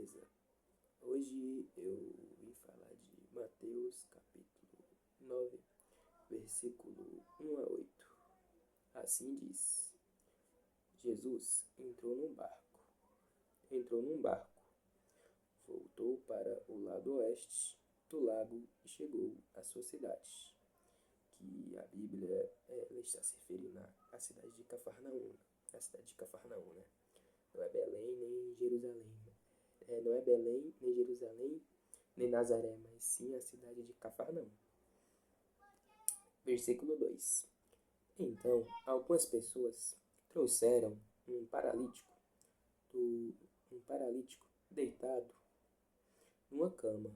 beleza? Hoje eu vim falar de Mateus capítulo 9, versículo 1 a 8. Assim diz: Jesus entrou num barco, voltou para o lado oeste do lago e chegou à sua cidade, que a Bíblia ela está se referindo à cidade de Cafarnaum, né? Não é Belém nem Jerusalém, não é Belém, nem Jerusalém, nem Nazaré, mas sim a cidade de Cafarnaum. Versículo 2. Então, algumas pessoas trouxeram um paralítico deitado numa cama.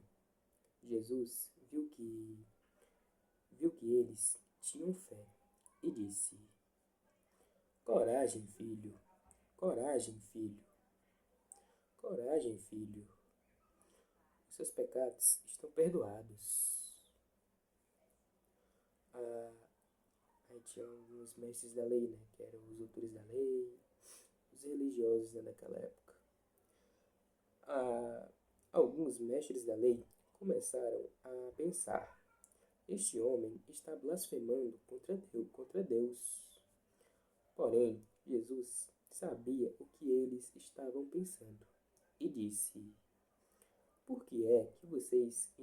Jesus viu que eles tinham fé e disse: Coragem, filho, coragem, filho, coragem, filho. Os seus pecados estão perdoados. Aí tinha alguns mestres da lei, né? Que eram os autores da lei, os religiosos, né, naquela época. Alguns mestres da lei começaram a pensar: este homem está blasfemando contra Deus. Porém, Jesus sabia o que eles estavam pensando e disse: Por que é que vocês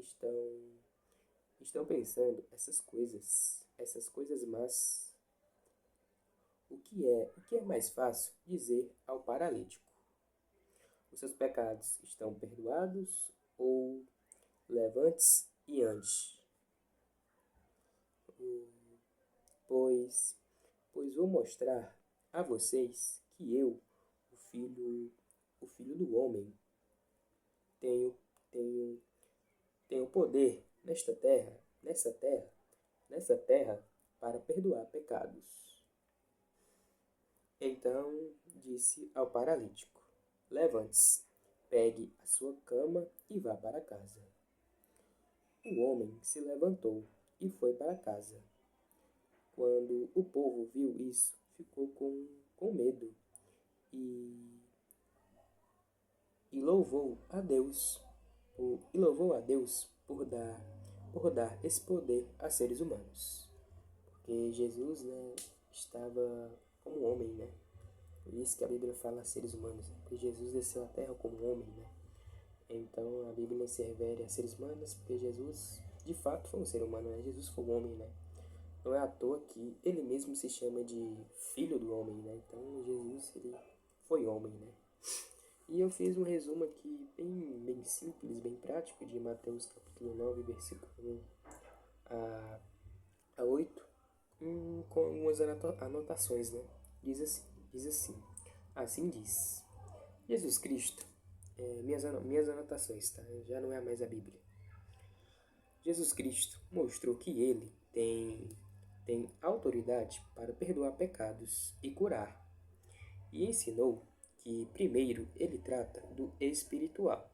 estão pensando essas coisas más? O que é mais fácil dizer ao paralítico? Os seus pecados estão perdoados, ou levante-se e ande? Pois vou mostrar a vocês que eu, o filho do homem, tenho poder nessa terra, para perdoar pecados. Então disse ao paralítico: Levante-se, pegue a sua cama e vá para casa. O homem se levantou e foi para casa. Quando o povo viu isso, ficou com medo e louvou a Deus por dar esse poder a seres humanos. Porque Jesus, né, estava como homem, né? Por isso que a Bíblia fala seres humanos, né? Porque Jesus desceu à terra como homem, né? Então a Bíblia se refere a seres humanos porque Jesus de fato foi um ser humano, né? Jesus foi um homem, né? Não é à toa que ele mesmo se chama de filho do homem, né? Então Jesus, ele foi homem, né? E eu fiz um resumo aqui bem simples, bem prático de Mateus capítulo 9, versículo 1 a 8, com algumas anotações, né? Diz assim, assim diz: Jesus Cristo, minhas anotações, tá? Já não é mais a Bíblia. Jesus Cristo mostrou que ele tem autoridade para perdoar pecados e curar. E ensinou que primeiro ele trata do espiritual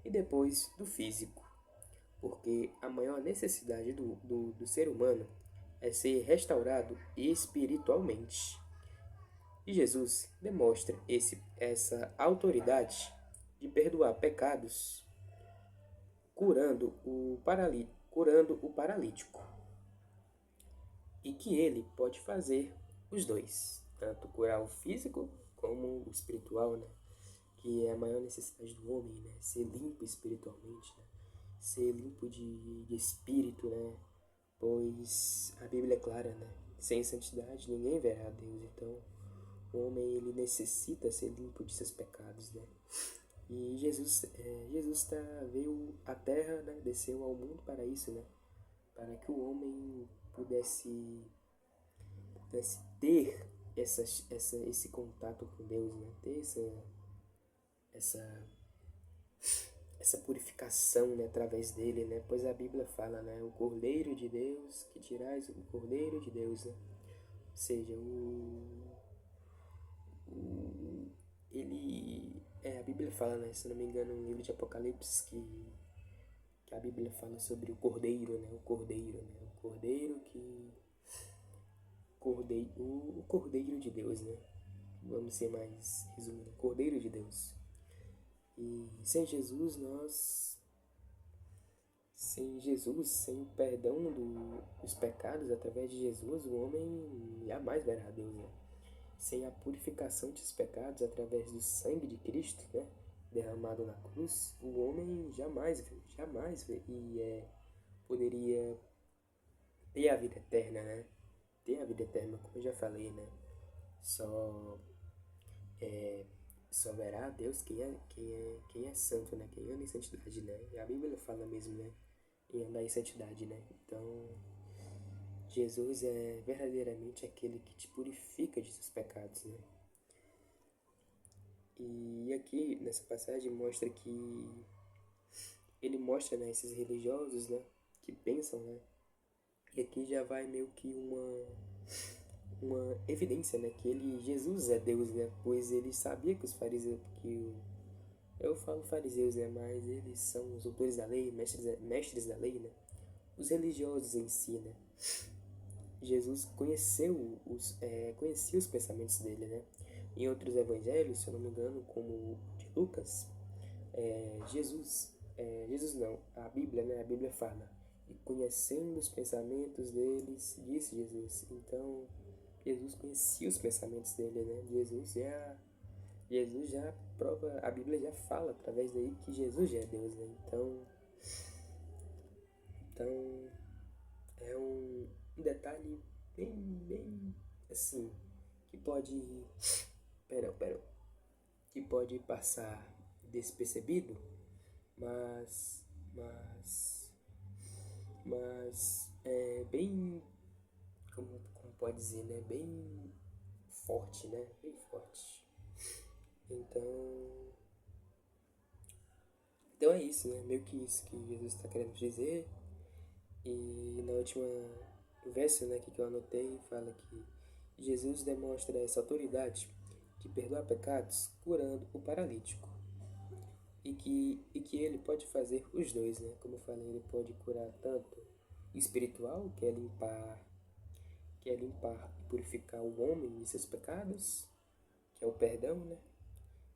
e depois do físico, porque a maior necessidade do ser humano é ser restaurado espiritualmente. E Jesus demonstra essa autoridade de perdoar pecados curando o paralítico. E que ele pode fazer os dois, tanto curar o físico como o espiritual, né? Que é a maior necessidade do homem, né? Ser limpo espiritualmente, né? Ser limpo de espírito, né? Pois a Bíblia é clara, né? Sem santidade ninguém verá a Deus. Então o homem ele necessita ser limpo de seus pecados, né? E Jesus veio à terra, né? Desceu ao mundo para isso, né? Para que o homem pudesse ter esse contato com Deus, né? Ter essa purificação, né? Através dele, né? Pois a Bíblia fala, né? O Cordeiro de Deus, que tirais o Cordeiro de Deus, né? Ou seja, a Bíblia fala, né? Se não me engano, no livro de Apocalipse, que a Bíblia fala sobre o Cordeiro, né? O Cordeiro, né? O Cordeiro o Cordeiro de Deus, né? Vamos ser mais resumindo, Cordeiro de Deus. E sem Jesus, sem o perdão dos pecados através de Jesus, o homem jamais verá a Deus, né? Sem a purificação dos pecados através do sangue de Cristo, né, derramado na cruz, o homem jamais poderia ter a vida eterna, né? Ter a vida eterna, como eu já falei, né? Só só verá a Deus quem é santo, né? Quem anda em santidade, né? E a Bíblia fala mesmo, né? Em andar em santidade, né? Então, Jesus é verdadeiramente aquele que te purifica de seus pecados, né? E aqui nessa passagem mostra que ele mostra, né, esses religiosos, né, que pensam, né? E aqui já vai meio que uma evidência, né, que Jesus é Deus, né? Pois ele sabia que os fariseus, eu falo fariseus, né, mas eles são os autores da lei, mestres da lei, né? Os religiosos em si, né? Jesus conhecia os pensamentos dele, né? Em outros evangelhos, se eu não me engano, como o de Lucas, Jesus não, a Bíblia, né? A Bíblia fala, e conhecendo os pensamentos deles, disse Jesus. Então, Jesus conhecia os pensamentos dele, né? Jesus já prova, a Bíblia já fala através daí que Jesus já é Deus, né? Então é um detalhe bem assim, que pode, pera, que pode passar despercebido, mas, mas é bem, como pode dizer, né? Bem forte, né? Bem forte. Então, então é isso, né? Meio que isso que Jesus está querendo dizer. E na última verso, né, que eu anotei, fala que Jesus demonstra essa autoridade de perdoar pecados curando o paralítico. E que ele pode fazer os dois, né? Como eu falei, ele pode curar tanto o espiritual, que é limpar e purificar o homem de seus pecados, que é o perdão, né?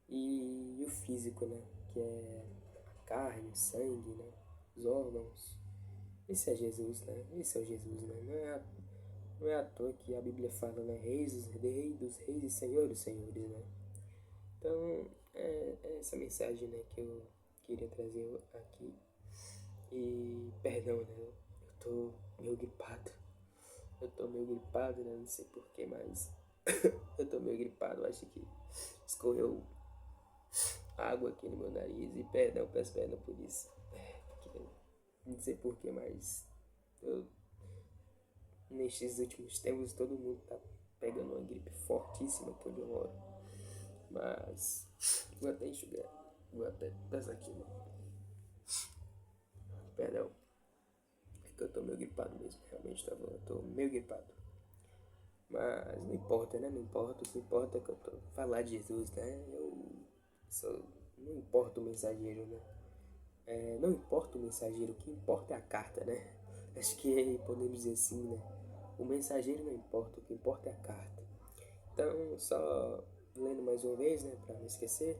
E o físico, né? Que é a carne, o sangue, né? Os órgãos. Esse é Jesus, né? Esse é o Jesus, né? Não é à toa que a Bíblia fala, né? Rei dos reis e Senhor dos senhores, né? Então, é essa mensagem, né, que eu queria trazer aqui. E, perdão, né? Eu tô meio gripado. Né? Não sei porquê, mas eu tô meio gripado. Acho que escorreu água aqui no meu nariz. E perdão, peço perdão por isso. Porque, não sei porquê, mas nestes últimos tempos todo mundo tá pegando uma gripe fortíssima aqui onde eu moro. Mas vou até enxugar. Vou até passar aqui, mano. Perdão. É que eu tô meio gripado mesmo. Realmente tá bom. Eu tô meio gripado. Mas não importa, né? Não importa. O que importa é que eu tô falar de Jesus, né? Não importa o mensageiro, né? Não importa o mensageiro, o que importa é a carta, né? Acho que podemos dizer assim, né? O mensageiro não importa, o que importa é a carta. Então, só lendo mais uma vez, né, para não esquecer,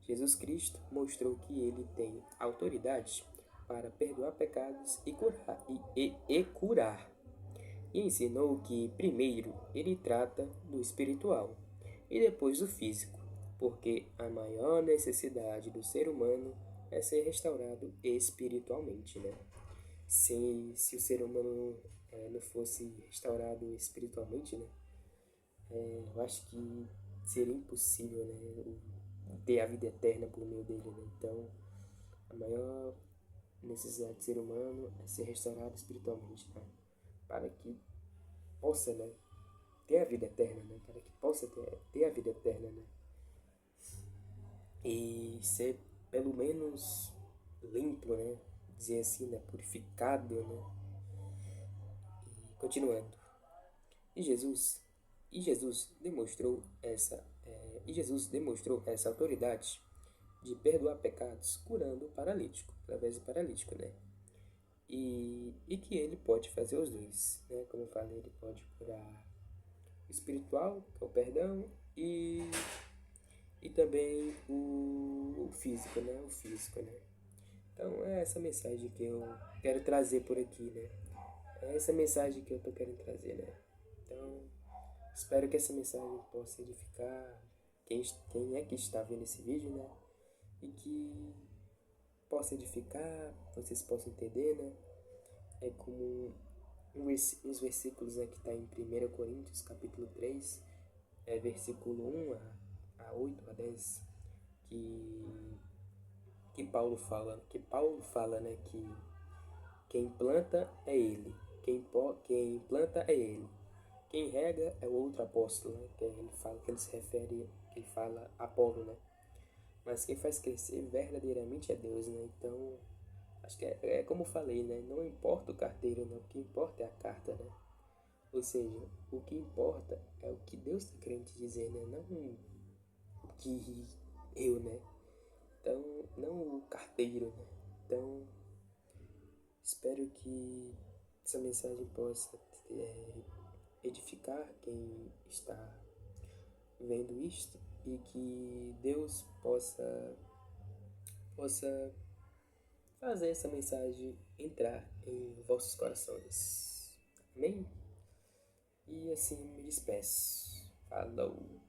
Jesus Cristo mostrou que ele tem autoridade para perdoar pecados e curar. E ensinou que primeiro ele trata do espiritual e depois do físico, porque a maior necessidade do ser humano é ser restaurado espiritualmente, né? Se o ser humano não fosse restaurado espiritualmente, né? Eu acho que seria impossível, né? Ter a vida eterna por meio dele, né? Então, a maior necessidade do ser humano é ser restaurado espiritualmente, né? Para que possa, né? Ter a vida eterna, né? Para que possa ter a vida eterna, né? E ser pelo menos limpo, né? Dizer assim, né? Purificado, né? E continuando. E Jesus demonstrou essa autoridade de perdoar pecados curando o paralítico, através do paralítico, né? E que ele pode fazer os dois, né? Como eu falei, ele pode curar o espiritual, que é o perdão, e também o físico. físico, né? O físico, né? Então é essa mensagem que eu quero trazer por aqui, né? É essa mensagem que eu tô querendo trazer, né? Então, espero que essa mensagem possa edificar quem é que está vendo esse vídeo, né? E que possa edificar, vocês possam entender, né? É como uns versículos, né, que está em 1 Coríntios, capítulo 3, versículo 1 a 8 a 10, que Paulo fala, né, que quem planta é ele, quem planta é ele, quem rega é o outro apóstolo, né, que ele fala, que ele se refere, que ele fala Apolo, né, mas quem faz crescer verdadeiramente é Deus, né, então acho que é como eu falei, né, não importa o carteiro, né, o que importa é a carta, né, ou seja, o que importa é o que Deus está querendo te dizer, né, não o que eu, né, então, não o carteiro, né, então espero que essa mensagem possa edificar quem está vendo isto e que Deus possa fazer essa mensagem entrar em vossos corações. Amém? E assim me despeço. Falou!